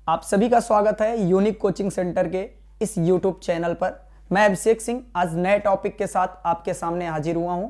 आप सभी का स्वागत है यूनिक कोचिंग सेंटर के इस यूट्यूब चैनल पर। मैं अभिषेक सिंह आज नए टॉपिक के साथ आपके सामने हाजिर हुआ हूं।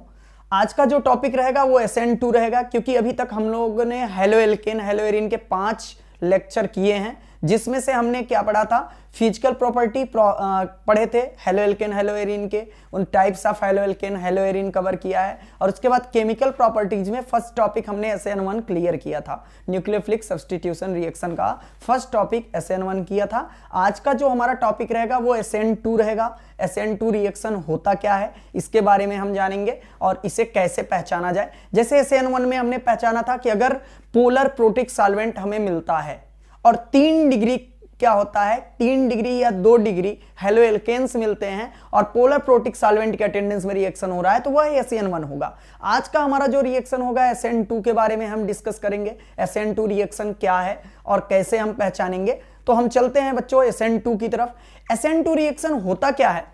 आज का जो टॉपिक रहेगा वो SN2 रहेगा, क्योंकि अभी तक हम लोगों ने हेलो एल्केन हेलो एरीन के 5 लेक्चर किए हैं, जिसमें से हमने क्या पढ़ा था, फिजिकल प्रॉपर्टी पढ़े थे हेलो एल्केन हेलो एरीन के, उन types of halo alkane hello arene cover किया है। और उसके बाद केमिकल प्रॉपर्टीज में फर्स्ट टॉपिक हमने SN1 क्लियर किया था, न्यूक्लियोफिलिक सब्स्टिट्यूशन रिएक्शन का फर्स्ट टॉपिक SN1 किया था। आज का जो हमारा टॉपिक रहेगा वो SN2 रहेगा। SN2 रिएक्शन होता क्या है इसके बारे में हम जानेंगे और इसे कैसे पहचाना जाए। जैसे SN1 में हमने पहचाना था कि अगर पोलर प्रोटिक सॉल्वेंट हमें मिलता है और 3 डिग्री क्या होता है, 3 डिग्री या 2 डिग्री हेलो एल्केन्स मिलते हैं और पोलर प्रोटिक सॉल्वेंट के अटेंडेंस में रिएक्शन हो रहा है, तो वह SN1 होगा। आज का हमारा जो रिएक्शन होगा SN2 के बारे में हम डिस्कस करेंगे। SN2 रिएक्शन क्या है और कैसे हम पहचानेंगे। तो हम चलते हैं बच्चों SN2 की तरफ। SN2 रिएक्शन होता क्या है?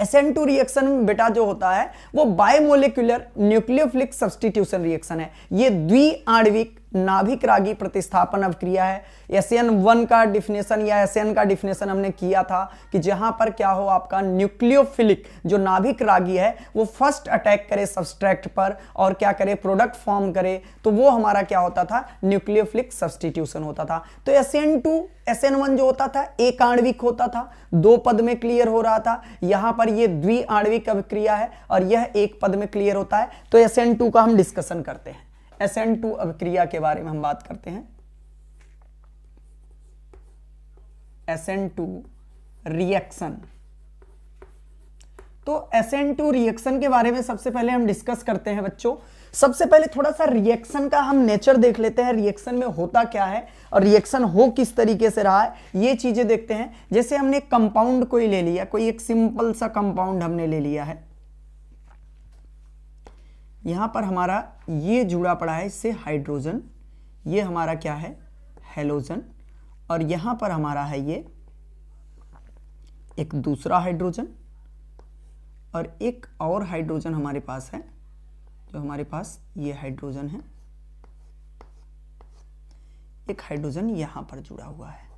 SN2 रिएक्शन बेटा जो होता है वो बायोमोलिकुलर न्यूक्लियोफिलिक सब्स्टिट्यूशन रिएक्शन है। ये द्विआण्विक नाभिक रागी प्रतिस्थापन अभिक्रिया है। SN1 का डिफिनेशन या SN का डिफिनेशन हमने किया था कि जहां पर क्या हो, आपका न्यूक्लियोफिलिक जो नाभिक रागी है वो फर्स्ट अटैक करे सब्सट्रैक्ट पर और क्या करे, प्रोडक्ट फॉर्म करे, तो वो हमारा क्या होता था, न्यूक्लियोफिलिक सब्स्टिट्यूशन होता था। तो SN2 SN1 जो होता था एक आणविक होता था, 2 पद में क्लियर हो रहा था। यहां पर ये द्विआण्विक अभिक्रिया है और यह एक पद में क्लियर होता है। तो SN2 का हम डिस्कशन करते हैं। SN2 अभिक्रिया के बारे में हम बात करते हैं। SN2 reaction. तो SN2 रिएक्शन के बारे में सबसे पहले हम डिस्कस करते हैं बच्चों। सबसे पहले थोड़ा सा रिएक्शन का हम नेचर देख लेते हैं, रिएक्शन में होता क्या है और रिएक्शन हो किस तरीके से रहा है, ये चीजें देखते हैं। जैसे हमने कंपाउंड कोई ले लिया, कोई एक सिंपल सा कंपाउंड हमने ले लिया है, यहां पर हमारा ये जुड़ा पड़ा है इससे हाइड्रोजन, ये हमारा क्या है, हेलोजन, और यहां पर हमारा है ये एक दूसरा हाइड्रोजन और एक और हाइड्रोजन हमारे पास है, जो हमारे पास ये हाइड्रोजन है, एक हाइड्रोजन यहां पर जुड़ा हुआ है।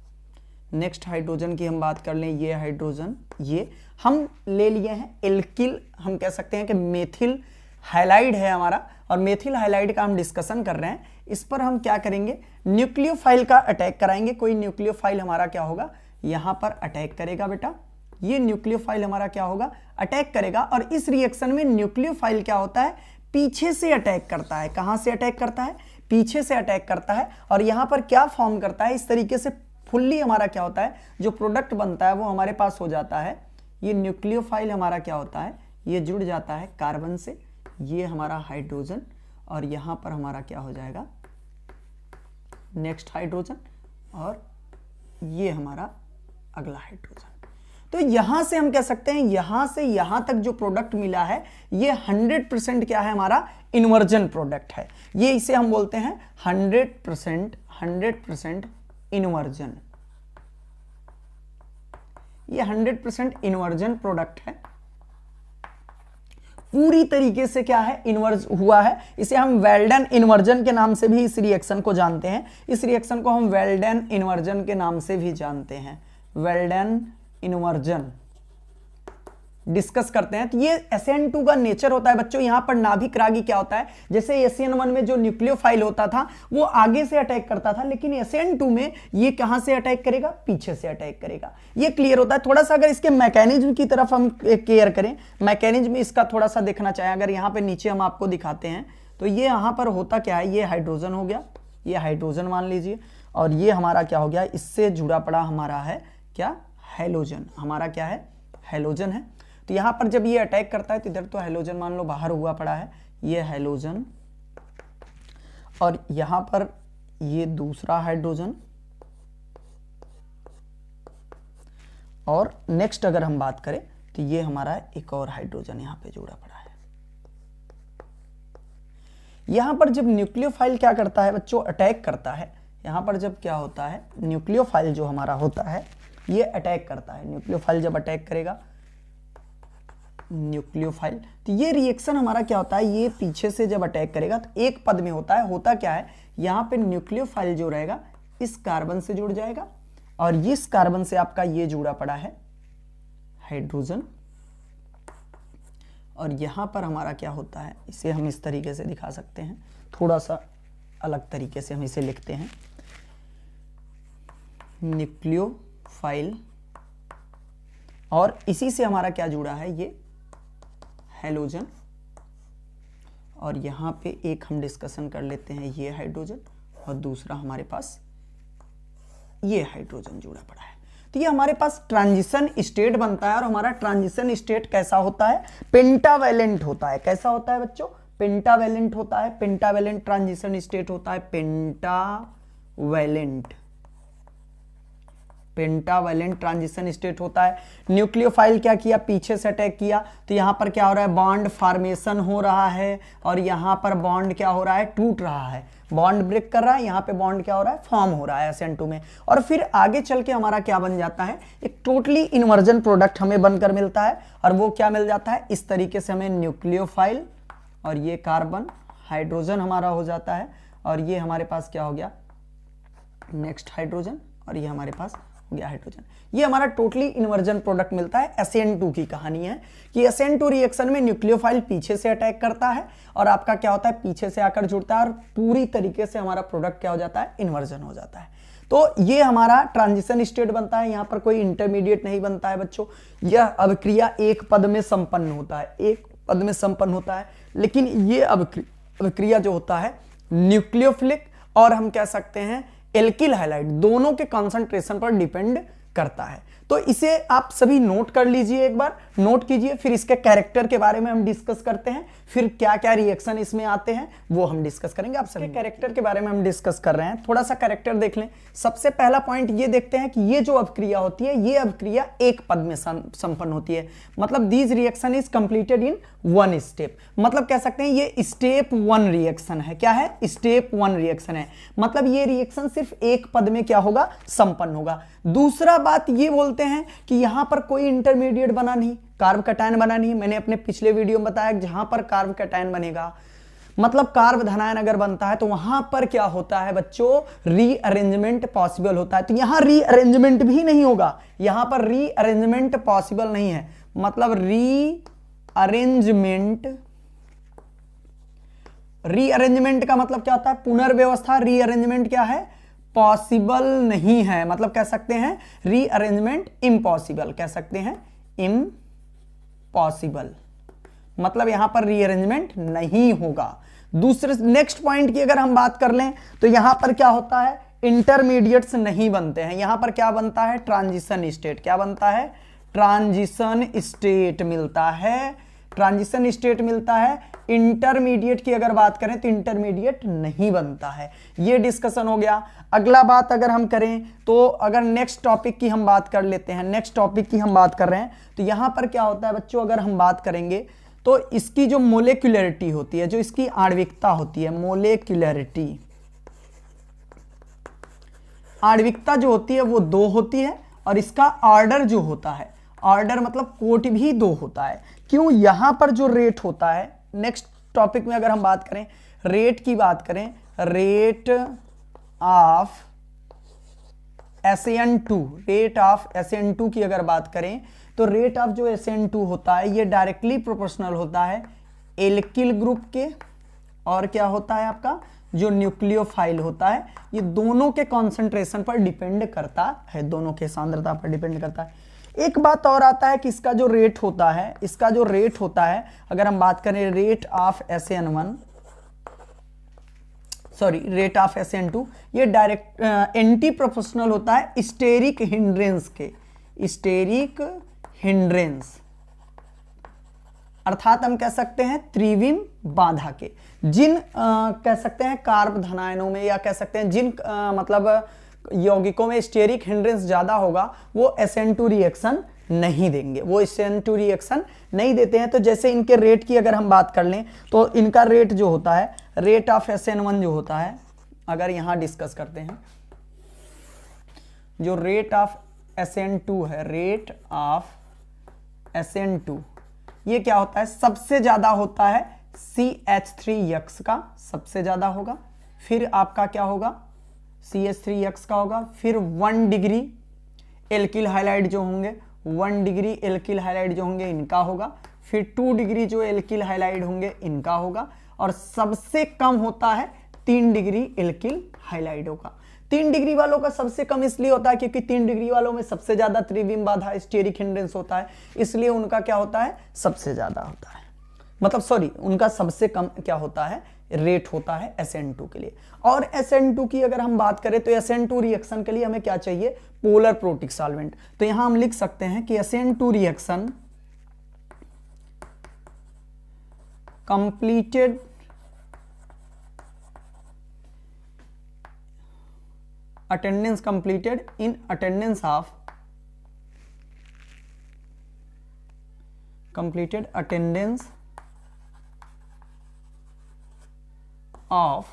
नेक्स्ट हाइड्रोजन की हम बात कर लें, ये हाइड्रोजन, ये हम ले लिए हैं एल्किल, हम कह सकते हैं कि मेथिल हाइलाइड है हमारा, और मेथिल हाइलाइड का हम डिस्कशन कर रहे हैं। इस पर हम क्या करेंगे, न्यूक्लियोफाइल का अटैक कराएंगे। कोई न्यूक्लियोफाइल हमारा क्या होगा, यहां पर अटैक करेगा बेटा, ये न्यूक्लियोफाइल हमारा क्या होगा, अटैक करेगा। और इस रिएक्शन में न्यूक्लियोफाइल क्या होता है, पीछे से अटैक करता है। कहां से अटैक करता है, पीछे से अटैक करता है, और यहां पर क्या फॉर्म करता है, इस तरीके से फुल्ली हमारा क्या होता है, जो प्रोडक्ट बनता है वो हमारे पास हो जाता है। ये न्यूक्लियोफाइल हमारा क्या होता है, ये जुड़ जाता है कार्बन से, ये हमारा हाइड्रोजन, और यहां पर हमारा क्या हो जाएगा, नेक्स्ट हाइड्रोजन, और ये हमारा अगला हाइड्रोजन। तो यहां से हम कह सकते हैं, यहां से यहां तक जो प्रोडक्ट मिला है ये 100% क्या है, हमारा इन्वर्जन प्रोडक्ट है। ये इसे हम बोलते हैं 100% इन्वर्जन। ये 100% इन्वर्जन प्रोडक्ट है, पूरी तरीके से क्या है, इन्वर्ज हुआ है। इसे हम वेल्डन इन्वर्जन के नाम से भी इस रिएक्शन को जानते हैं। इस रिएक्शन को हम वेल्डन इन्वर्जन के नाम से भी जानते हैं, वेल्डन इन्वर्जन डिस्कस करते हैं। तो ये SN2 का नेचर होता है बच्चों। यहां पर नाभिक रागी क्या होता है, जैसे SN1 में जो न्यूक्लियोफाइल होता था वो आगे से अटैक करता था, लेकिन SN2 में ये कहां से अटैक करेगा, पीछे से अटैक करेगा। ये क्लियर होता है। थोड़ा सा अगर इसके मैकेनिज्म की तरफ हम केयर करें, मैकेनिज्म इसका थोड़ा सा देखना चाहें, अगर यहां पर नीचे हम आपको दिखाते हैं, तो ये यहां पर होता क्या है, ये हाइड्रोजन हो गया, ये हाइड्रोजन मान लीजिए, और ये हमारा क्या हो गया, इससे जुड़ा पड़ा हमारा है क्या, हेलोजन, हमारा क्या है, हेलोजन है। तो यहां पर जब ये अटैक करता है तो इधर तो हेलोजन मान लो बाहर हुआ पड़ा है, ये हेलोजन, और यहां पर ये दूसरा हाइड्रोजन, और नेक्स्ट अगर हम बात करें तो ये हमारा एक और हाइड्रोजन यहां पे जुड़ा पड़ा है। यहां पर जब न्यूक्लियोफाइल क्या करता है बच्चों, अटैक करता है। यहां पर जब क्या होता है, न्यूक्लियोफाइल जो हमारा होता है ये अटैक करता है। न्यूक्लियोफाइल जब अटैक करेगा, न्यूक्लियोफाइल, तो ये रिएक्शन हमारा क्या होता है, ये पीछे से जब अटैक करेगा तो एक पद में होता है। होता क्या है, यहां पे न्यूक्लियोफाइल जो रहेगा इस कार्बन से जुड़ जाएगा और इस कार्बन से आपका ये जुड़ा पड़ा है हाइड्रोजन। और यहां पर हमारा क्या होता है, इसे हम इस तरीके से दिखा सकते हैं, थोड़ा सा अलग तरीके से हम इसे लिखते हैं, न्यूक्लियोफाइल। और इसी से हमारा क्या जुड़ा है, ये हैलोजन। और यहां पे एक हम डिस्कशन कर लेते हैं, ये हाइड्रोजन और दूसरा हमारे पास ये हाइड्रोजन जुड़ा पड़ा है। तो ये हमारे पास ट्रांजिशन स्टेट बनता है और हमारा ट्रांजिशन स्टेट कैसा होता है, पेंटावैलेंट होता है। कैसा होता है बच्चों, पेंटावैलेंट होता है। पेंटावैलेंट ट्रांजिशन स्टेट होता है, पेंटावैलेंट ट्रांजिशन स्टेट होता है। न्यूक्लियोफाइल क्या किया, पीछे से अटैक किया, तो यहां पर क्या हो रहा है, बॉन्ड फॉर्मेशन हो रहा है और यहां पर बॉन्ड क्या हो रहा है, टूट रहा है, बॉन्ड ब्रेक कर रहा है, यहां पे बॉन्ड क्या हो रहा है, फॉर्म हो रहा है SN2 में। और फिर आगे चल के हमारा क्या बन जाता है, एक टोटली इन्वर्जन प्रोडक्ट हमें बनकर मिलता है। और वो क्या मिल जाता है, इस तरीके से हमें न्यूक्लियोफाइल और ये कार्बन हाइड्रोजन हमारा हो जाता है। और ये हमारे पास क्या हो गया, नेक्स्ट हाइड्रोजन, और ये हमारे पास हो गया हाइड्रोजन। ये हमारा टोटली इन्वर्जन प्रोडक्ट मिलता है। SN2 की कहानी है कि SN2 रिएक्शन में न्यूक्लियोफाइल पीछे से अटैक करता है और आपका क्या होता है, पीछे से आकर जुड़ता है और पूरी तरीके से हमारा प्रोडक्ट क्या हो जाता है, इन्वर्जन हो जाता है। तो ये हमारा ट्रांजिशन स्टेट बनता है, यहां पर कोई इंटरमीडिएट नहीं बनता है बच्चों। यह अभिक्रिया एक पद में संपन्न होता है, एक पद में संपन्न होता है। लेकिन ये अभिक्रिया जो होता है न्यूक्लियोफिलिक और हम कह सकते हैं एल्किल हैलाइड, दोनों के कंसंट्रेशन पर डिपेंड करता है। तो इसे आप सभी नोट कर लीजिए, एक बार नोट कीजिए, फिर इसके कैरेक्टर के बारे में हम डिस्कस करते हैं, फिर क्या क्या रिएक्शन इसमें आते हैं वो हम डिस्कस करेंगे। आप सभी कैरेक्टर के बारे में हम डिस्कस कर रहे हैं, थोड़ा सा कैरेक्टर देख लें। सबसे पहला पॉइंट ये देखते हैं कि ये जो अभिक्रिया होती है, ये अभिक्रिया एक पद में संपन्न होती है। मतलब these reaction is completed in one step. मतलब कह सकते हैं ये स्टेप 1 रिएक्शन है। क्या है, स्टेप 1 रिएक्शन है। मतलब ये रिएक्शन सिर्फ एक पद में क्या होगा, संपन्न होगा। दूसरा बात ये बोलते हैं कि यहां पर कोई इंटरमीडिएट बना नहीं, कार्ब कैटायन बना नहीं। मैंने अपने पिछले वीडियो में बताया जहां पर कार्ब कैटायन बनेगा, मतलब कार्ब धनायन अगर बनता है तो वहां पर क्या होता है बच्चों, रीअरेंजमेंट पॉसिबल होता है। तो यहां रीअरेंजमेंट भी नहीं होगा, यहां पर रीअरेंजमेंट पॉसिबल नहीं है। मतलब रीअरेंजमेंट का मतलब क्या होता है, पुनर्व्यवस्था। रीअरेंजमेंट क्या है, पॉसिबल नहीं है। मतलब कह सकते हैं रीअरेंजमेंट इम्पॉसिबल, कह सकते हैं इम्पॉसिबल। मतलब यहां पर रीअरेंजमेंट नहीं होगा। दूसरे नेक्स्ट पॉइंट की अगर हम बात कर लें तो यहां पर क्या होता है, इंटरमीडिएट्स नहीं बनते हैं। यहां पर क्या बनता है, ट्रांजिशन स्टेट। क्या बनता है, ट्रांजिशन स्टेट मिलता है, ट्रांजिशन स्टेट मिलता है। इंटरमीडिएट की अगर बात करें तो इंटरमीडिएट नहीं बनता है। ये डिस्कशन हो गया। अगला बात अगर हम करें तो अगर नेक्स्ट टॉपिक की हम बात कर लेते हैं, नेक्स्ट टॉपिक की हम बात कर रहे हैं तो यहां पर क्या होता है बच्चों, अगर हम बात करेंगे तो इसकी जो मोलेक्युलरिटी होती है, जो इसकी आणविकता होती है, मोलेक्युलरिटी, आणविकता जो होती है वो 2 होती है और इसका ऑर्डर जो होता है, ऑर्डर मतलब कोट भी 2 होता है। क्यों, यहां पर जो रेट होता है, नेक्स्ट टॉपिक में अगर हम बात करें रेट की बात करें, rate of SN2, rate of SN2 की अगर बात करें तो रेट ऑफ जो SN2 होता है ये डायरेक्टली प्रोपोर्शनल होता है एल्किल ग्रुप के, और क्या होता है आपका जो न्यूक्लियोफाइल होता है, ये दोनों के कॉन्सेंट्रेशन पर डिपेंड करता है, दोनों के सांद्रता पर डिपेंड करता है। एक बात और आता है कि इसका जो रेट होता है, इसका जो रेट होता है अगर हम बात करें rate of SN1, sorry rate of SN2, ये डायरेक्ट एंटी प्रोपोर्शनल होता है स्टेरिक हिंड्रेंस के, स्टेरिक हिंड्रेंस, अर्थात हम कह सकते हैं त्रिविम बाधा के। जिन कह सकते हैं कार्ब धनायनों में या कह सकते हैं जिन मतलब यौगिकों में स्टेरिक हिंड्रेंस ज्यादा होगा वो SN2 रिएक्शन नहीं देंगे, वो SN2 रिएक्शन नहीं देते हैं। तो जैसे इनके रेट की अगर हम बात कर लें तो इनका रेट जो होता है, रेट ऑफ SN1 जो होता है, अगर यहां डिस्कस करते हैं, जो रेट ऑफ SN2 है, रेट ऑफ SN2 ये क्या होता है, सबसे ज्यादा होता है CH3 यक्स का, सबसे ज्यादा होगा। फिर आपका क्या होगा CH3X का होगा, फिर 1 डिग्री एल्किल हाइलाइड जो होंगे, 1 डिग्री एल्किल हाइलाइड जो होंगे इनका होगा, फिर 2 डिग्री जो एल्किल हाइलाइड होंगे इनका होगा, और सबसे कम होता है 3 डिग्री एल्किल हाइलाइड होगा। 3 डिग्री वालों का सबसे कम इसलिए होता है क्योंकि 3 डिग्री वालों में सबसे ज्यादा त्रिविम बाधा स्टेरिक हिंड्रेंस होता है, इसलिए उनका क्या होता है, सबसे ज्यादा होता है, मतलब सॉरी उनका सबसे कम क्या होता है, रेट होता है SN2 के लिए। और SN2 की अगर हम बात करें तो SN2 रिएक्शन के लिए हमें क्या चाहिए, पोलर प्रोटिक सॉल्वेंट। तो यहां हम लिख सकते हैं कि SN2 reaction completed attendance completed in attendance of completed attendance of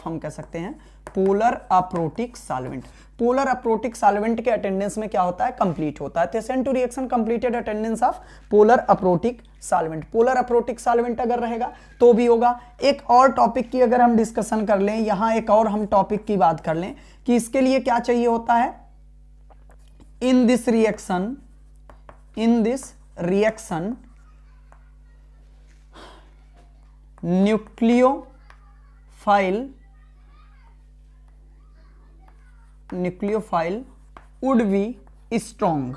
हम कह सकते हैं polar aprotic solvent. Polar aprotic solvent के अटेंडेंस में क्या होता है, कंप्लीट होता है। तो SN2 reaction completed attendance of polar aprotic solvent. Polar aprotic solvent अगर रहेगा तो भी होगा। एक और टॉपिक की अगर हम डिस्कशन कर लें, यहां एक और हम टॉपिक की बात कर लें कि इसके लिए क्या चाहिए होता है, in this reaction nucleophile would be strong.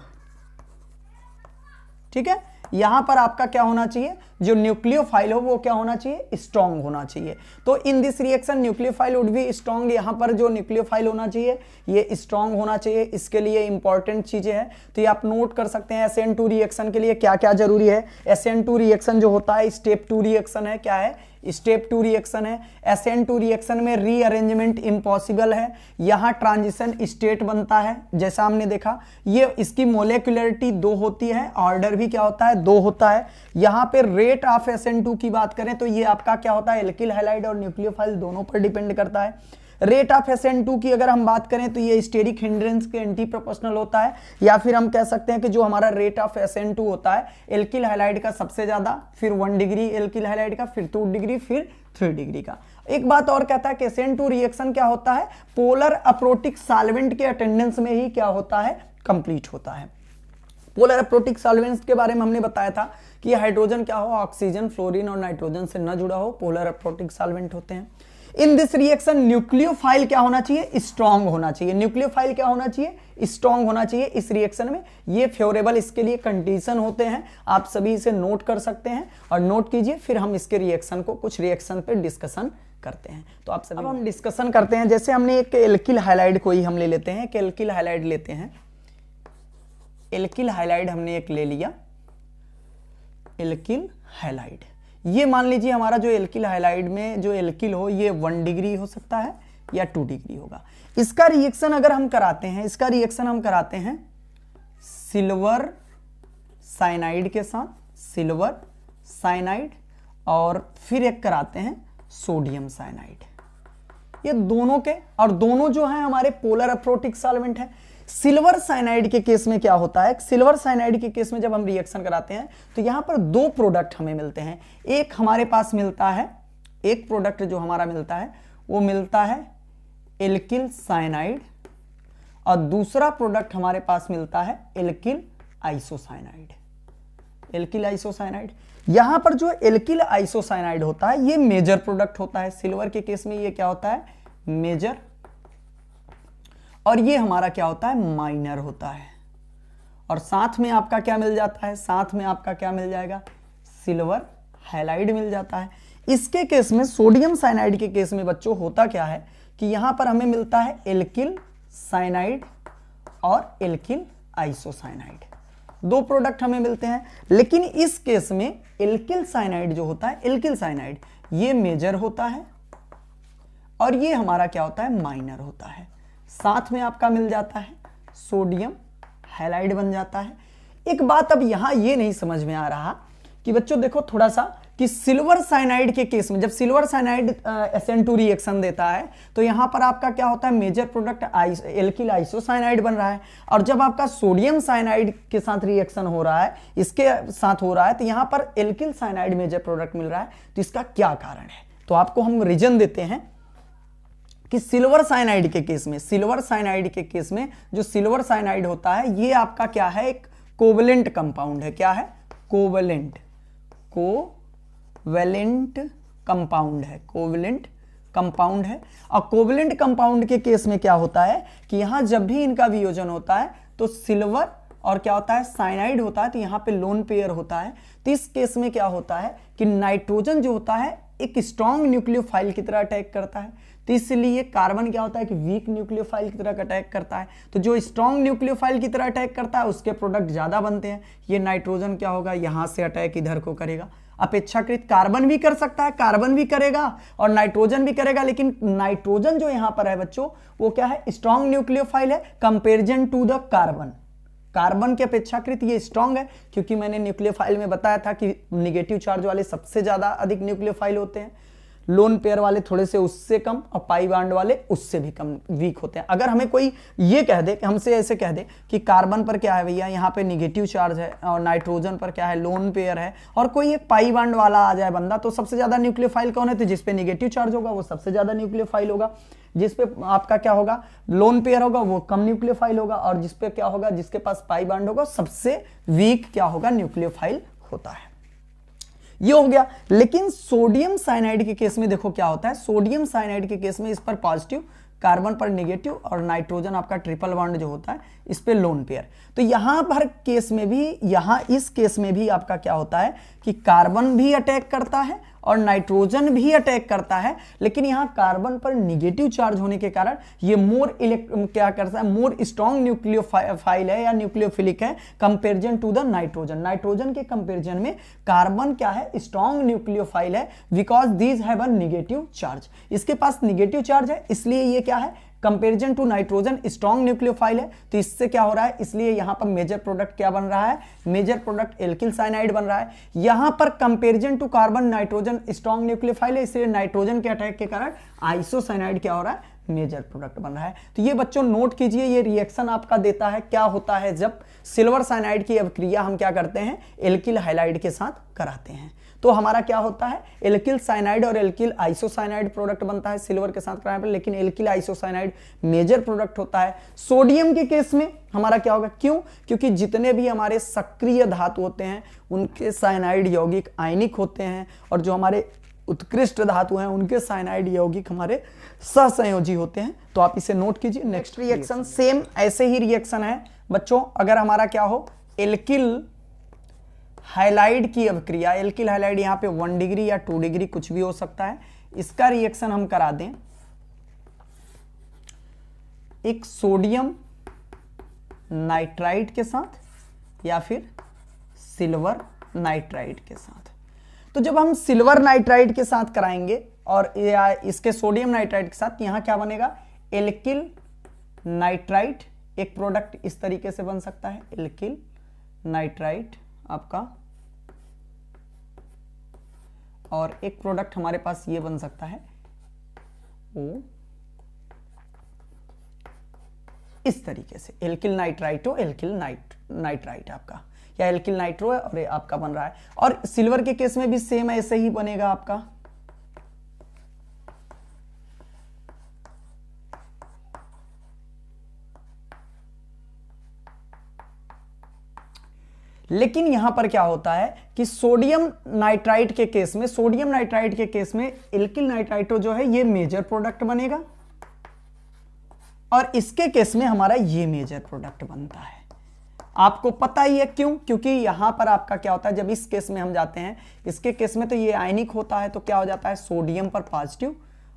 ठीक है, यहां पर आपका क्या होना चाहिए, जो न्यूक्लियोफाइल हो वो क्या होना चाहिए, स्ट्रॉन्ग होना चाहिए। तो in this reaction nucleophile would be strong, यहां पर जो न्यूक्लियोफाइल होना चाहिए ये स्ट्रॉन्ग होना चाहिए। इसके लिए इंपॉर्टेंट चीजें हैं, तो ये आप नोट कर सकते हैं। SN2 रिएक्शन के लिए क्या क्या जरूरी है। SN2 रिएक्शन जो होता है स्टेप 2 रिएक्शन है, क्या है, स्टेप 2 रिएक्शन है। SN2 रिएक्शन में रीअरेंजमेंट इम्पॉसिबल है, यहां ट्रांजिशन स्टेट बनता है। जैसा हमने देखा ये इसकी मोलेकुलरिटी 2 होती है, ऑर्डर भी क्या होता है, 2 होता है। यहां पे रेट ऑफ SN2 की बात करें तो ये आपका क्या होता है, एल्किल हाइलाइड और न्यूक्लियोफाइल दोनों पर डिपेंड करता है। रेट ऑफ SN2 की अगर हम बात करें तो ये स्टेरिक हिंड्रेंस के एंटी प्रोपोर्शनल होता है, या फिर हम कह सकते हैं कि जो हमारा रेट ऑफ SN2 होता है एल्किल हाइलाइड का सबसे ज्यादा, फिर 1 डिग्री एल्किल हाइलाइड का, फिर 2 डिग्री, फिर 3 डिग्री का। एक बात और कहता है कि SN2 रिएक्शन क्या होता है, पोलर अप्रोटिक सॉल्वेंट के अटेंडेंस में ही क्या होता है, कंप्लीट होता है। पोलर अप्रोटिक सॉल्वेंट्स के बारे में हमने बताया था कि हाइड्रोजन क्या हो, ऑक्सीजन, फ्लोरीन और नाइट्रोजन से न जुड़ा हो, पोलर अप्रोटिक सॉल्वेंट होते हैं। इन दिस रिएक्शन न्यूक्लियोफाइल क्या होना चाहिए, स्ट्रॉन्ग होना चाहिए। न्यूक्लियोफाइल क्या होना चाहिए, स्ट्रॉन्ग होना चाहिए इस रिएक्शन में। ये फेवरेबल इसके लिए कंडीशन होते हैं, आप सभी इसे नोट कर सकते हैं और नोट कीजिए, फिर हम इसके रिएक्शन को कुछ रिएक्शन पे डिस्कशन करते हैं। तो आप सभी अब हम डिस्कशन करते हैं। जैसे हमने एक एल्किल हाइलाइड को ही हम ले लेते हैं, एक एल्किल हाइलाइड लेते हैं। एल्किल हाइलाइड हमने एक ले लिया, एल्किल हाइलाइड। ये मान लीजिए हमारा जो एल्किल हाइलाइड में जो एल्किल हो ये 1 डिग्री हो सकता है या 2 डिग्री होगा। इसका रिएक्शन अगर हम कराते हैं, इसका रिएक्शन हम कराते हैं सिल्वर साइनाइड के साथ, सिल्वर साइनाइड, और फिर एक कराते हैं सोडियम साइनाइड। ये दोनों के, और दोनों जो है हमारे पोलर अप्रोटिक सॉल्वेंट है। सिल्वर साइनाइड के केस में क्या होता है, सिल्वर साइनाइड के केस में जब हम रिएक्शन कराते हैं तो यहां पर 2 प्रोडक्ट हमें मिलते हैं। एक हमारे पास मिलता है, एक प्रोडक्ट जो हमारा मिलता है वो मिलता है एल्किल साइनाइड, और दूसरा प्रोडक्ट हमारे पास मिलता है एल्किल आइसोसाइनाइड। एल्किल आइसोसाइनाइड, यहां पर जो एल्किल आइसोसाइनाइड होता है ये मेजर प्रोडक्ट होता है। सिल्वर के केस में ये क्या होता है, मेजर, और ये हमारा क्या होता है, माइनर होता है। और साथ में आपका क्या मिल जाता है, साथ में आपका क्या मिल जाएगा, सिल्वर हाइलाइड मिल जाता है। इसके केस में, सोडियम साइनाइड के केस में बच्चों होता क्या है कि यहां पर हमें मिलता है एल्किल साइनाइड और एल्किल आइसोसाइनाइड, 2 प्रोडक्ट हमें मिलते हैं। लेकिन इस केस में एल्किल साइनाइड जो होता है, एल्किल साइनाइड ये मेजर होता है और ये हमारा क्या होता है, माइनर होता है। साथ में आपका मिल जाता है सोडियम हाइलाइड बन जाता है। एक बात अब यहां ये नहीं समझ में आ रहा कि बच्चों देखो थोड़ा सा कि सिल्वर साइनाइड के केस में जब सिल्वर साइनाइड SN2 रिएक्शन देता है तो यहां पर आपका क्या होता है, मेजर प्रोडक्ट एल्किल आइसोसाइनाइड बन रहा है। और जब आपका सोडियम साइनाइड के साथ रिएक्शन हो रहा है, इसके साथ हो रहा है, तो यहां पर एल्किल साइनाइड मेजर प्रोडक्ट मिल रहा है। तो इसका क्या कारण है, तो आपको हम रीजन देते हैं कि सिल्वर साइनाइड के केस में, सिल्वर साइनाइड के केस में जो सिल्वर साइनाइड होता है ये आपका क्या है, एक कोवलेंट कंपाउंड है। क्या है? कोवलेंट, कोवलेंट कंपाउंड है, कोवलेंट कंपाउंड है। और कोवलेंट कंपाउंड के केस में क्या होता है कि यहां जब भी इनका वियोजन होता है तो सिल्वर और क्या होता है, साइनाइड होता है, तो यहां पे लोन पेयर होता है। तो इस केस में क्या होता है कि नाइट्रोजन जो होता है एक स्ट्रॉन्ग न्यूक्लियोफाइल की तरह अटैक करता है, तो इसलिए कार्बन क्या होता है कि वीक न्यूक्लियोफाइल की तरह अटैक करता है। तो जो स्ट्रॉन्ग न्यूक्लियोफाइल की तरह अटैक करता है उसके प्रोडक्ट ज्यादा बनते हैं। ये नाइट्रोजन क्या होगा, यहां से अटैक इधर को करेगा। अपेक्षाकृत कार्बन भी कर सकता है, कार्बन भी करेगा और नाइट्रोजन भी करेगा, लेकिन नाइट्रोजन जो यहां पर है बच्चों वो क्या है, स्ट्रॉन्ग न्यूक्लियोफाइल है comparison to the carbon. Carbon के अपेक्षाकृत ये स्ट्रॉन्ग है, क्योंकि मैंने न्यूक्लियोफाइल में बताया था कि निगेटिव चार्ज वाले सबसे ज्यादा अधिक न्यूक्लियोफाइल होते हैं, लोन पेयर वाले थोड़े से उससे कम और पाई बॉन्ड वाले उससे भी कम वीक होते हैं। अगर हमें कोई ये कह दे, हमसे ऐसे कह दे कि कार्बन पर क्या है भैया, यहाँ पे निगेटिव चार्ज है और नाइट्रोजन पर क्या है, लोन पेयर है, और कोई एक पाई बॉन्ड वाला आ जाए बंदा, तो सबसे ज्यादा न्यूक्लियोफाइल कौन है, तो जिसपे निगेटिव चार्ज होगा वो सबसे ज्यादा न्यूक्लियोफाइल होगा, जिसपे आपका क्या होगा, लोन पेयर होगा वो कम न्यूक्लियोफाइल होगा, और जिसपे क्या होगा, जिसके पास पाई बॉन्ड होगा सबसे वीक क्या होगा, न्यूक्लियोफाइल होता है। ये हो गया। लेकिन सोडियम साइनाइड के केस में देखो क्या होता है, सोडियम साइनाइड के केस में इस पर पॉजिटिव, कार्बन पर नेगेटिव और नाइट्रोजन आपका ट्रिपल बॉन्ड जो होता है इस पे लोन पेयर। तो यहां पर केस में भी, यहां इस केस में भी आपका क्या होता है कि कार्बन भी अटैक करता है और नाइट्रोजन भी अटैक करता है, लेकिन यहां कार्बन पर निगेटिव चार्ज होने के कारण ये क्या करता है, मोर स्ट्रॉन्ग न्यूक्लियोफाइल है या न्यूक्लियोफिलिक है comparison to the nitrogen. Nitrogen के कंपेरिजन में कार्बन क्या है, स्ट्रॉन्ग न्यूक्लियोफाइल है, because these have a negative charge. इसके पास निगेटिव चार्ज है, इसलिए ये क्या है, comparison to nitrogen strong nucleophile है। तो इससे क्या हो रहा है, इसलिए यहां पर मेजर प्रोडक्ट क्या बन रहा है, मेजर प्रोडक्ट एल्किल साइनाइड बन रहा है। यहां पर comparison to carbon nitrogen strong nucleophile है, इसलिए नाइट्रोजन के अटैक के कारण आइसोसाइनाइड क्या हो रहा है, मेजर प्रोडक्ट बन रहा है। तो ये बच्चों नोट कीजिए, ये रिएक्शन आपका देता है क्या होता है जब सिल्वर साइनाइड की अभिक्रिया हम क्या करते हैं, एल्किल हाइलाइड के साथ कराते हैं। तो हमारा क्या होता है, एल्किल साइनाइड और एल्किल आइसोसाइनाइड प्रोडक्ट बनता है सिल्वर के साथ कराने पर, लेकिन एल्किल आइसोसाइनाइड मेजर प्रोडक्ट होता है। सोडियम के केस में हमारा क्या होगा, क्यों, क्योंकि जितने भी हमारे सक्रिय धातु होते हैं उनके साइनाइड यौगिक आयनिक होते हैं, और जो हमारे उत्कृष्ट धातु हैं उनके साइनाइड यौगिक हमारे सहसंयोजी होते हैं। तो आप इसे नोट कीजिए। नेक्स्ट रिएक्शन सेम ऐसे ही रिएक्शन है बच्चों। अगर हमारा क्या हो, एल्किल हाइलाइड की अभिक्रिया, एल्किल हाइलाइड यहां पे 1 डिग्री या 2 डिग्री कुछ भी हो सकता है, इसका रिएक्शन हम करा दें एक सोडियम नाइट्राइड के साथ या फिर सिल्वर नाइट्राइड के साथ। तो जब हम सिल्वर नाइट्राइड के साथ कराएंगे और या इसके सोडियम नाइट्राइड के साथ, यहां क्या बनेगा, एल्किल नाइट्राइड, एक प्रोडक्ट इस तरीके से बन सकता है, एल्किल नाइट्राइड आपका, और एक प्रोडक्ट हमारे पास ये बन सकता है ओ इस तरीके से, एल्किल नाइट्राइटो एल्किल नाइट्राइट आपका, या एल्किल नाइट्रो है और ये आपका बन रहा है। और सिल्वर के केस में भी सेम ऐसे ही बनेगा आपका, लेकिन यहां पर क्या होता है कि सोडियम नाइट्राइट के केस में, सोडियम नाइट्राइट के केस में एल्किल नाइट्राइटो जो है ये मेजर प्रोडक्ट बनेगा, और इसके केस में हमारा ये मेजर प्रोडक्ट बनता है। आपको पता ही है क्यों, क्योंकि यहां पर आपका क्या होता है, जब इस केस में हम जाते हैं, इसके केस में तो ये आयनिक होता है, तो क्या हो जाता है, सोडियम पर पॉजिटिव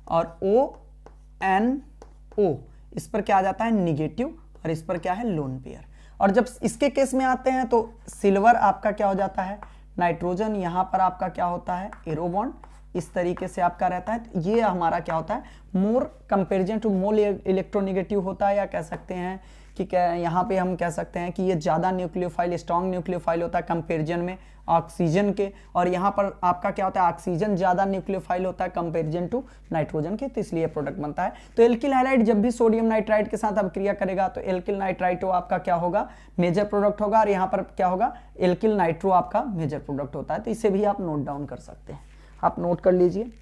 और ONO, इस पर क्या आ जाता है, निगेटिव, और इस पर क्या है, लोन पेयर। और जब इसके केस में आते हैं तो सिल्वर आपका क्या हो जाता है, नाइट्रोजन, यहां पर आपका क्या होता है, एरो बॉन्ड, इस तरीके से आपका रहता है। तो ये हमारा क्या होता है, मोर कंपेरिजन टू मोल इलेक्ट्रोनेगेटिव होता है, या कह सकते हैं कि क्या यहाँ पे हम कह सकते हैं कि ये ज़्यादा न्यूक्लियोफाइल, स्ट्रॉन्ग न्यूक्लियोफाइल होता है कंपेरिजन में ऑक्सीजन के, और यहाँ पर आपका क्या होता है, ऑक्सीजन ज़्यादा न्यूक्लियोफाइल होता है कंपेरिजन टू नाइट्रोजन के, तो इसलिए प्रोडक्ट बनता है। तो एल्किल हाइलाइड जब भी सोडियम नाइट्राइड के साथ अभिक्रिया करेगा तो एल्किल नाइट्राइटो आपका क्या होगा, मेजर प्रोडक्ट होगा, और यहाँ पर क्या होगा, एल्किल नाइट्रो आपका मेजर प्रोडक्ट होता है। तो इसे भी आप नोट डाउन कर सकते हैं, आप नोट कर लीजिए।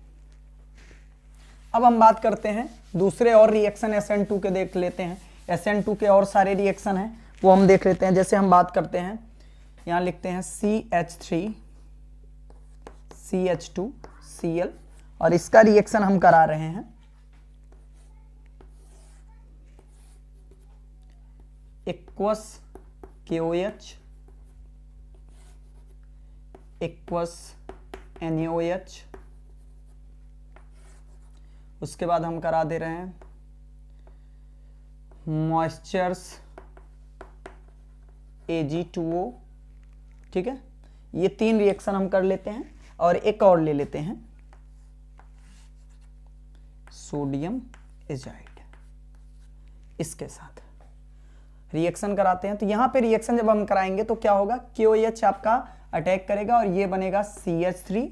अब हम बात करते हैं दूसरे और रिएक्शन SN2 के, देख लेते हैं। SN2 के और सारे रिएक्शन हैं वो हम देख लेते हैं। जैसे हम बात करते हैं, यहाँ लिखते हैं CH3 CH2 Cl, और इसका रिएक्शन हम करा रहे हैं एक्वस KOH एक्वस NaOH। उसके बाद हम करा दे रहे हैं मॉइस्चर्स Ag2O, ठीक है। ये 3 रिएक्शन हम कर लेते हैं और एक और ले लेते हैं सोडियम एजाइड, इसके साथ रिएक्शन कराते हैं। तो यहां पे रिएक्शन जब हम कराएंगे तो क्या होगा, KOH आपका अटैक करेगा और ये बनेगा CH3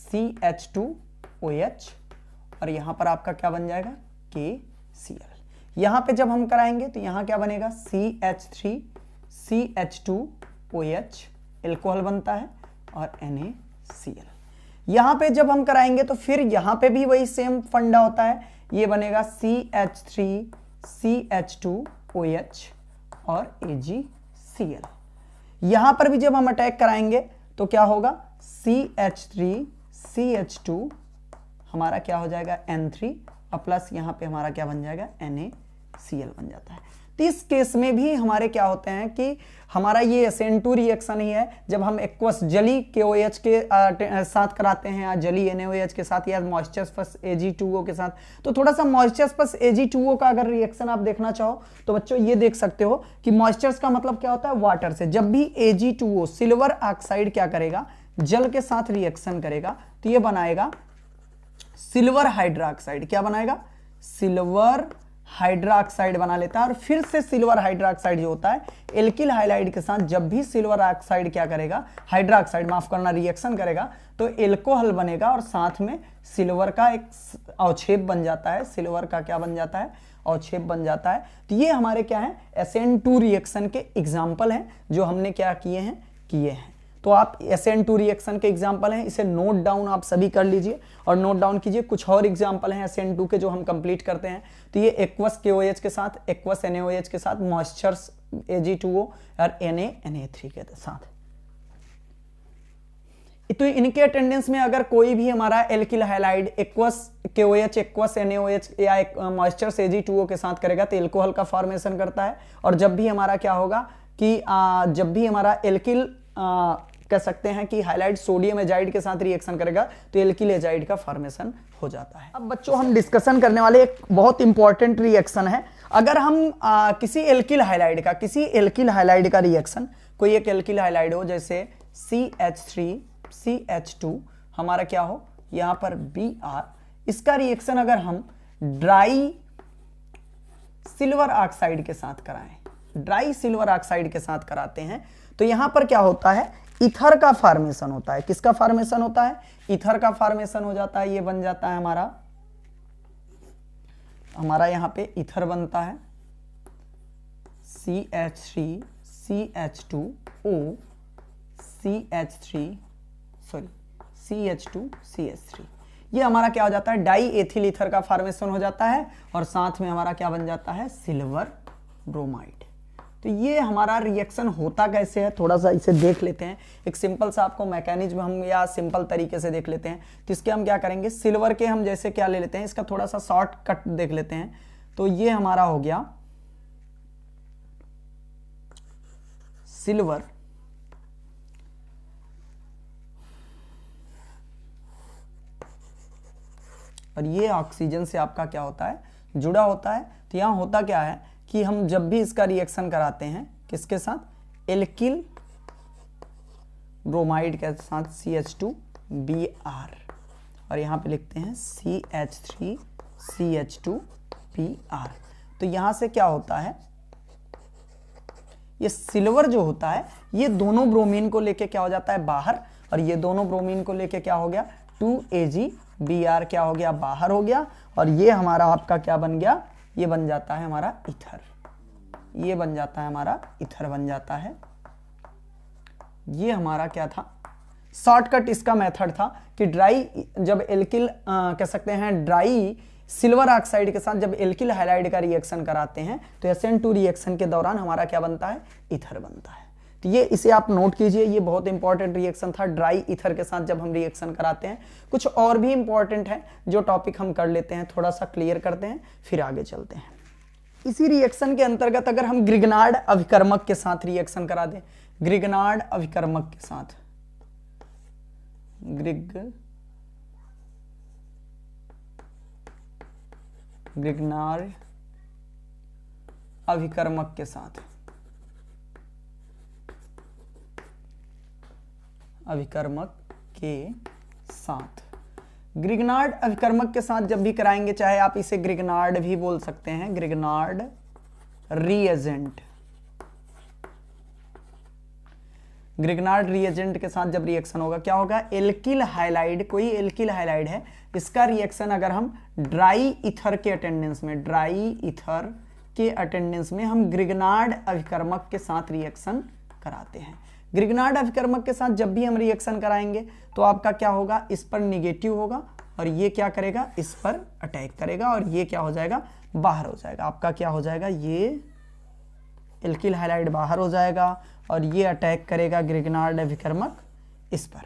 CH2OH, और यहां पर आपका क्या बन जाएगा KCl। यहां पे जब हम कराएंगे तो यहां क्या बनेगा CH3 CH2OH, एल्कोहल बनता है, और NaCl। यहां पे जब हम कराएंगे तो फिर यहां पे भी वही सेम फंडा होता है, ये बनेगा CH3 CH2OH और AgCl। यहां पर भी जब हम अटैक कराएंगे तो क्या होगा CH3 CH2 हमारा क्या हो जाएगा N3, और प्लस यहां पे हमारा क्या बन जाएगा NaCl बन जाता है। तो इस केस में भी हमारे क्या होते हैं कि हमारा ये SN2 रिएक्शन ही है, जब हम एक्वस जली KOH के साथ कराते हैं या जली NaOH के साथ या मॉइस्चर्स प्लस Ag2O के साथ। तो थोड़ा सा मॉइस्चर्स प्लस Ag2O का अगर रिएक्शन आप देखना चाहो तो बच्चों ये देख सकते हो कि मॉइस्चर्स का मतलब क्या होता है, वाटर से। जब भी Ag2O सिल्वर ऑक्साइड क्या करेगा, जल के साथ रिएक्शन करेगा तो ये बनाएगा सिल्वर हाइड्रोक्साइड। क्या बनाएगा, सिल्वर हाइड्रोक्साइड बना लेता है, और फिर से सिल्वर हाइड्रोक्साइड जो होता है एल्किल हाइलाइड के साथ जब भी सिल्वर ऑक्साइड क्या करेगा, हाइड्रोक्साइड माफ करना, रिएक्शन करेगा तो एल्कोहल बनेगा और साथ में सिल्वर का एक अवक्षेप बन जाता है। सिल्वर का क्या बन जाता है, अवक्षेप बन जाता है। तो ये हमारे क्या है SN2 रिएक्शन के एग्जाम्पल हैं जो हमने क्या किए हैं। तो आप SN2 रिएक्शन के एग्जाम्पल हैं, इसे नोट डाउन आप सभी कर लीजिए और नोट डाउन कीजिए। कुछ और एग्जाम्पल हैं SN2 के जो हम कंप्लीट करते हैं। तो ये एक्वस KOH के साथ, एक्वस NaOH के साथ, मॉइस्चर्स Ag2O और Na3 के साथ। तो इनके अटेंडेंस में अगर कोई भी हमारा alkyl halide aqueous KOH aqueous NaOH या मॉइस्चर्स Ag2O के साथ करेगा तो एल्कोहल का फॉर्मेशन करता है। और जब भी हमारा क्या होगा कि जब भी हमारा एल्किल कह सकते हैं कि हाइलाइट सोडियम एजाइड के साथ रिएक्शन करेगा तो एल्किल एजाइड का फॉर्मेशन हो जाता है। अब बच्चों हम डिस्कशन करने वाले एक बहुत इंपॉर्टेंट रिएक्शन है। अगर हम किसी एल्किल हाइलाइड का रिएक्शन, कोई एक एल्किल हाइलाइड हो जैसे CH3 CH2 हमारा क्या हो यहां पर Br, इसका रिएक्शन अगर हम ड्राई सिल्वर ऑक्साइड के साथ कराएं, ड्राई सिल्वर ऑक्साइड के साथ कराते हैं तो यहां पर क्या होता है, ईथर का फॉर्मेशन होता है। किसका फॉर्मेशन होता है, ईथर का फॉर्मेशन हो जाता है। ये बन जाता है हमारा यहां पे ईथर बनता है CH3 CH2O CH2 CH3। ये हमारा क्या हो जाता है, डाई एथिल ईथर का फॉर्मेशन हो जाता है और साथ में हमारा क्या बन जाता है, सिल्वर ब्रोमाइड। तो ये हमारा रिएक्शन होता कैसे है, थोड़ा सा इसे देख लेते हैं। एक सिंपल सा आपको मैकेनिज्म हम या सिंपल तरीके से देख लेते हैं। तो इसके हम क्या करेंगे, सिल्वर के हम जैसे क्या ले लेते हैं, इसका थोड़ा सा शॉर्ट कट देख लेते हैं। तो ये हमारा हो गया सिल्वर और ये ऑक्सीजन से आपका क्या होता है, जुड़ा होता है। तो यहां होता क्या है कि हम जब भी इसका रिएक्शन कराते हैं किसके साथ, एल्किल ब्रोमाइड के साथ CH2Br, और यहां पे लिखते हैं CH3 CH2Br। तो यहां से क्या होता है, ये सिल्वर जो होता है ये दोनों ब्रोमीन को लेके क्या हो जाता है बाहर, और ये दोनों ब्रोमीन को लेके क्या हो गया 2Ag Br क्या हो गया बाहर हो गया, और ये हमारा आपका क्या बन गया, ये बन जाता है हमारा ईथर। ये बन जाता है हमारा ईथर बन जाता है। ये हमारा क्या था, शॉर्टकट इसका मेथड था कि ड्राई जब एल्किल कह सकते हैं ड्राई सिल्वर ऑक्साइड के साथ जब एल्किल हैलाइड का रिएक्शन कराते हैं तो SN2 रिएक्शन के दौरान हमारा क्या बनता है, ईथर बनता है। तो ये इसे आप नोट कीजिए, ये बहुत इंपॉर्टेंट रिएक्शन था ड्राई ईथर के साथ जब हम रिएक्शन कराते हैं। कुछ और भी इंपॉर्टेंट है जो टॉपिक हम कर लेते हैं, थोड़ा सा क्लियर करते हैं फिर आगे चलते हैं। इसी रिएक्शन के अंतर्गत अगर हम ग्रिग्नार्ड अभिकर्मक के साथ रिएक्शन करा दें, ग्रिग्नार्ड अभिकर्मक के साथ, ग्रिग्नार्ड अभिकर्मक के साथ, अभिकर्मक के साथ, ग्रिग्नार्ड अभिकर्मक के साथ जब भी कराएंगे, चाहे आप इसे ग्रिग्नार्ड भी बोल सकते हैं, ग्रिग्नार्ड रिएजेंट, ग्रिग्नार्ड रिएजेंट के साथ जब रिएक्शन होगा क्या होगा, एल्किल हाइलाइड, कोई एल्किल हाइलाइड है, इसका रिएक्शन अगर हम ड्राई ईथर के अटेंडेंस में, ड्राई ईथर के अटेंडेंस में हम ग्रिग्नार्ड अभिकर्मक के साथ रिएक्शन कराते हैं। ग्रिग्नार्ड अभिकर्मक के साथ जब भी हम रिएक्शन कराएंगे तो आपका क्या होगा, इस पर निगेटिव होगा और ये क्या करेगा, इस पर अटैक करेगा और ये क्या हो जाएगा, बाहर हो जाएगा। आपका क्या हो जाएगा, ये एल्किल हाइलाइड बाहर हो जाएगा और ये अटैक करेगा ग्रिग्नार्ड अभिकर्मक इस पर।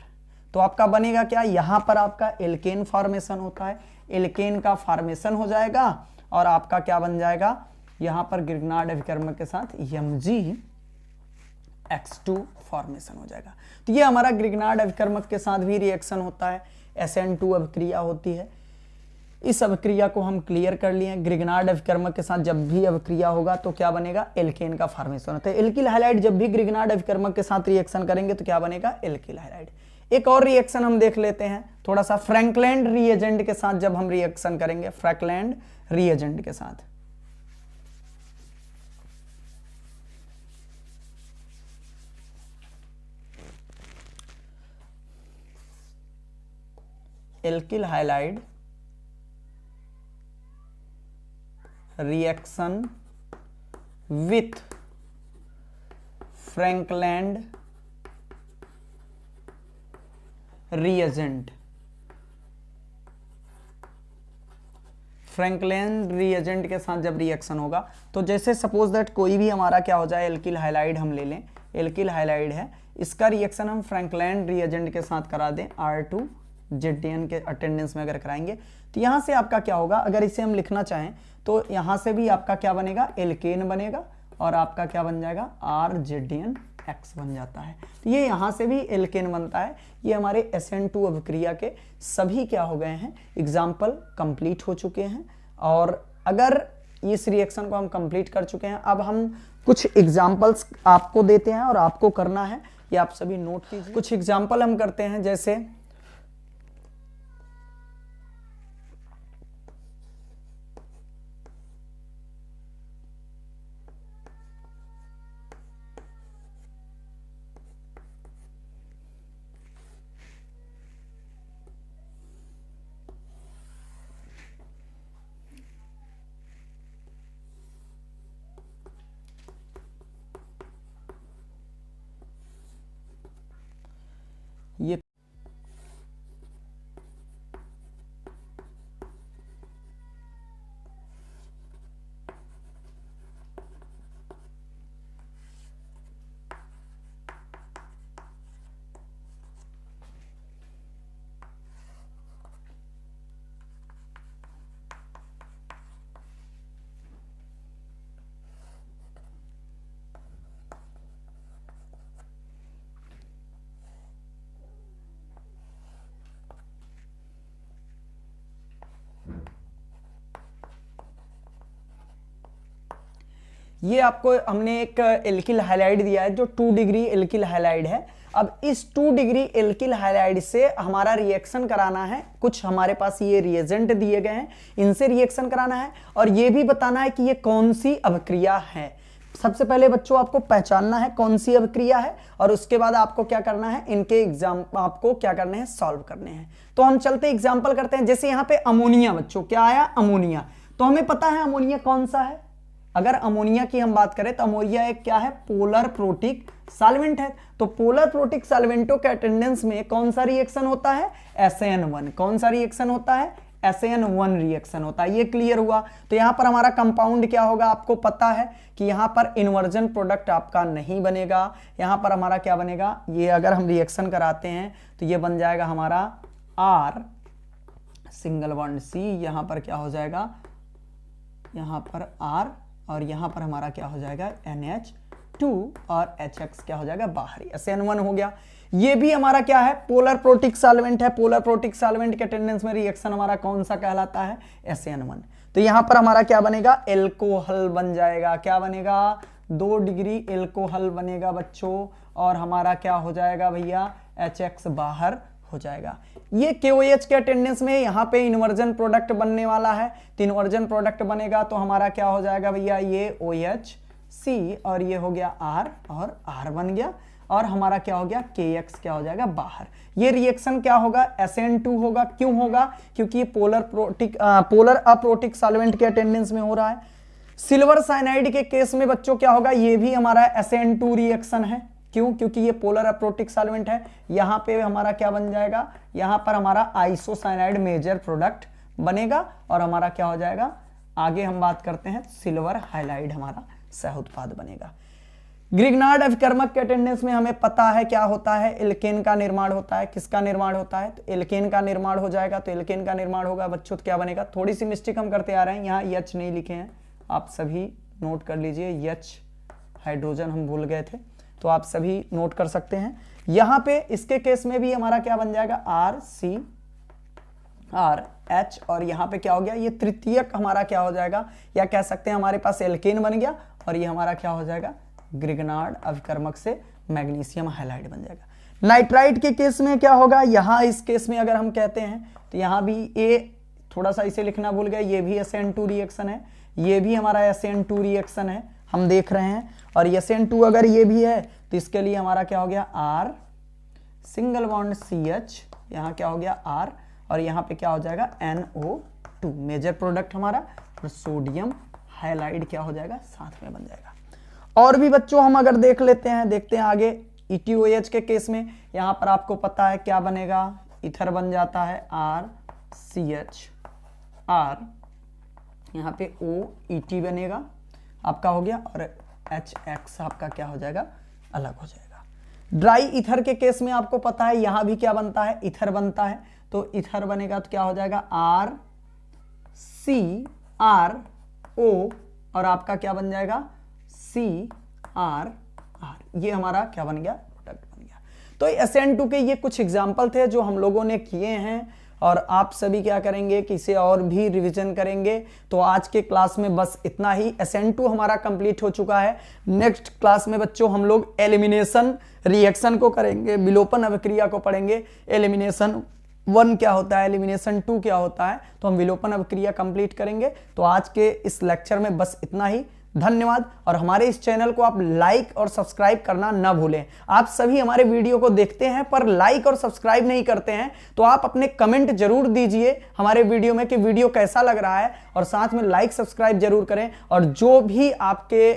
तो आपका बनेगा क्या, यहां पर आपका एल्केन फॉर्मेशन होता है, एल्केन का फॉर्मेशन हो जाएगा और आपका क्या बन जाएगा, यहां पर ग्रिग्नार्ड अभिकर्मक के साथ MgX2 फॉर्मेशन हो जाएगा। तो ये हमारा ग्रिग्नार्ड अभिकर्मक के साथ भी रिएक्शन होता है, SN2 अभिक्रिया होती है। इस अभिक्रिया को हम क्लियर कर लिए। ग्रिग्नार्ड अभिकर्मक के साथ जब भी अभिक्रिया होगा तो क्या बनेगा, एल्केन का फॉर्मेशन होता है। एल्किल हाइलाइड जब भी ग्रिग्नार्ड अभिकर्मक के साथ रिएक्शन करेंगे तो क्या बनेगा, एल्किल हाइलाइड। एक और रिएक्शन हम देख लेते हैं थोड़ा सा, फ्रैंकलैंड रिएजेंट के साथ जब हम रिएक्शन करेंगे, फ्रैंकलैंड रिएजेंट के साथ, alkyl halide reaction with Frankland reagent, Frankland reagent के साथ जब रिएक्शन होगा तो जैसे सपोज दैट कोई भी हमारा क्या हो जाए, एल्किल हाइलाइड हम ले लें, एल्किल हाइलाइड है, इसका रिएक्शन हम फ्रैंकलैंड रिएजेंट के साथ करा दें, R2ZN के अटेंडेंस में अगर कराएंगे तो यहां से आपका क्या होगा, अगर इसे हम लिखना चाहें तो यहां से भी आपका क्या बनेगा, एल्केन बनेगा और आपका क्या बन जाएगा, RZNX बन जाता है। तो ये यहां से भी एल्केन बनता है। ये हमारे SN2 अभिक्रिया के सभी क्या हो गए हैं, एग्जाम्पल कंप्लीट हो चुके हैं। और अगर इस रिएक्शन को हम कंप्लीट कर चुके हैं, अब हम कुछ एग्जाम्पल्स आपको देते हैं और आपको करना है, ये आप सभी नोट कीजिए। कुछ एग्जाम्पल हम करते हैं, जैसे ये ये आपको हमने एक एल्किल हाइलाइड दिया है जो 2 डिग्री एल्किल हाइलाइड है। अब इस 2 डिग्री एल्किल हाइलाइड से हमारा रिएक्शन कराना है, कुछ हमारे पास ये रिएजेंट दिए गए हैं, इनसे रिएक्शन कराना है और ये भी बताना है कि ये कौन सी अभिक्रिया है। सबसे पहले बच्चों आपको पहचानना है कौन सी अभिक्रिया है और उसके बाद आपको क्या करना है, इनके एग्जाम आपको क्या करने हैं, सॉल्व करने हैं। तो हम चलते एग्जाम्पल करते हैं। जैसे यहाँ पे अमोनिया, बच्चों क्या आया, अमोनिया। तो हमें पता है अमोनिया कौन सा है, अगर अमोनिया की हम बात करें तो अमोनिया एक क्या है, पोलर प्रोटिक सॉल्वेंट है। तो पोलर प्रोटिक सॉल्वेंटों के अटेंडेंस में कौन सा रिएक्शन होता है, SN1। कौन सा रिएक्शन होता है, SN1 रिएक्शन होता है। ये क्लियर हुआ। तो यहां पर हमारा कंपाउंड क्या होगा, आपको पता है कि यहां पर इन्वर्जन प्रोडक्ट आपका नहीं बनेगा। यहां पर हमारा क्या बनेगा, ये अगर हम रिएक्शन कराते हैं तो ये बन जाएगा हमारा R सिंगल बॉन्ड C, यहां पर क्या हो जाएगा, यहां पर R और यहां पर हमारा क्या हो जाएगा NH2 और HX क्या हो जाएगा बाहरी, SN1 हो गया। ये भी हमारा क्या है, पोलर प्रोटिक सॉल्वेंट है। पोलर प्रोटिक सॉल्वेंट के अटेंडेंस में रिएक्शन हमारा कौन सा कहलाता है, SN1। तो यहां पर हमारा क्या बनेगा, एल्कोहल बन जाएगा। क्या बनेगा, 2 डिग्री एल्कोहल बनेगा बच्चों। और हमारा क्या हो जाएगा भैया, HX बाहर हो जाएगा। ये KOH के अटेंडेंस में यहाँ पे इन्वर्जन प्रोडक्ट बनने वाला है। तो इन्वर्जन प्रोडक्ट बनेगा तो हमारा क्या हो जाएगा भैया, ये OHC और ये हो गया R और R बन गया। और हमारा क्या हो गया, KX क्या हो जाएगा बाहर। ये रिएक्शन क्या होगा, SN2 होगा। क्यों होगा, क्योंकि ये पोलर अप्रोटिक सॉल्वेंट के अटेंडेंस में हो रहा है। सिल्वर साइनाइड के केस में बच्चों क्या होगा, ये भी हमारा SN2 रिएक्शन है। क्यों, क्योंकि ये पोलर अप्रोटिक सॉल्वेंट है। यहां पे हमारा क्या बन जाएगा, यहां पर हमारा आइसोसाइनाइड मेजर प्रोडक्ट बनेगा और हमारा क्या हो जाएगा, आगे हम बात करते हैं, सिल्वर हाइलाइड हमारा सह उत्पाद बनेगा। ग्रिग्नार्ड अभिकर्मक के अटेंडेंस में हमें पता है क्या होता है, एल्केन का निर्माण होता है। किसका निर्माण होता है, तो एल्केन का निर्माण हो जाएगा। तो एल्केन का निर्माण होगा बच्चों, तो क्या बनेगा, थोड़ी सी मिस्टेक हम करते आ रहे हैं, यहाँ H नहीं लिखे हैं, आप सभी नोट कर लीजिए। H हाइड्रोजन हम भूल गए थे, तो आप सभी नोट कर सकते हैं। यहां पे इसके केस में भी हमारा क्या बन जाएगा, RCRH और यहां पे क्या हो गया, ये तृतीयक हमारा क्या हो जाएगा, या कह सकते हैं हमारे पास एल्केन बन गया और ये हमारा क्या हो जाएगा, ग्रिग्नार्ड अभिकर्मक से मैग्नीशियम हाइलाइड बन जाएगा। नाइट्राइट के केस में क्या होगा, यहां इस केस में अगर हम कहते हैं तो यहां भी ए थोड़ा सा इसे लिखना भूल गए, ये भी SN2 रिएक्शन है, ये भी हमारा SN2 रिएक्शन है, हम देख रहे हैं। और SN2 अगर ये भी है तो इसके लिए हमारा क्या हो गया, R सिंगल बॉन्ड CH, यहाँ क्या हो गया R और यहाँ पे क्या हो जाएगा NO2 मेजर प्रोडक्ट हमारा, और सोडियम हाइलाइड क्या हो जाएगा साथ में बन जाएगा। और भी बच्चों हम अगर देख लेते हैं, देखते हैं आगे। ETOH के केस में यहाँ पर आपको पता है क्या बनेगा, इथर बन जाता है RCHR, यहाँ पे OET बनेगा आपका हो गया, और HX आपका क्या हो जाएगा, अलग हो जाएगा। ड्राई इथर के केस में आपको पता है यहां भी क्या बनता है, इथर बनता है। तो इथर बनेगा तो क्या हो जाएगा, RCRO और आपका क्या बन जाएगा, CRR। ये हमारा क्या बन गया, प्रोडक्ट बन गया। तो SN2 के ये कुछ एग्जाम्पल थे जो हम लोगों ने किए हैं, और आप सभी क्या करेंगे कि इसे और भी रिवीजन करेंगे। तो आज के क्लास में बस इतना ही। SN2 हमारा कंप्लीट हो चुका है। नेक्स्ट क्लास में बच्चों हम लोग एलिमिनेशन रिएक्शन को करेंगे, विलोपन अभिक्रिया को पढ़ेंगे। एलिमिनेशन 1 क्या होता है, एलिमिनेशन 2 क्या होता है, तो हम विलोपन अभिक्रिया कंप्लीट करेंगे। तो आज के इस लेक्चर में बस इतना ही। धन्यवाद। और हमारे इस चैनल को आप लाइक और सब्सक्राइब करना ना भूलें। आप सभी हमारे वीडियो को देखते हैं पर लाइक और सब्सक्राइब नहीं करते हैं, तो आप अपने कमेंट जरूर दीजिए हमारे वीडियो में कि वीडियो कैसा लग रहा है, और साथ में लाइक सब्सक्राइब जरूर करें। और जो भी आपके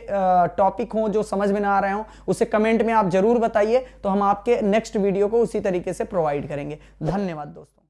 टॉपिक हो जो समझ में ना आ रहे हो उसे कमेंट में आप जरूर बताइए, तो हम आपके नेक्स्ट वीडियो को उसी तरीके से प्रोवाइड करेंगे। धन्यवाद दोस्तों।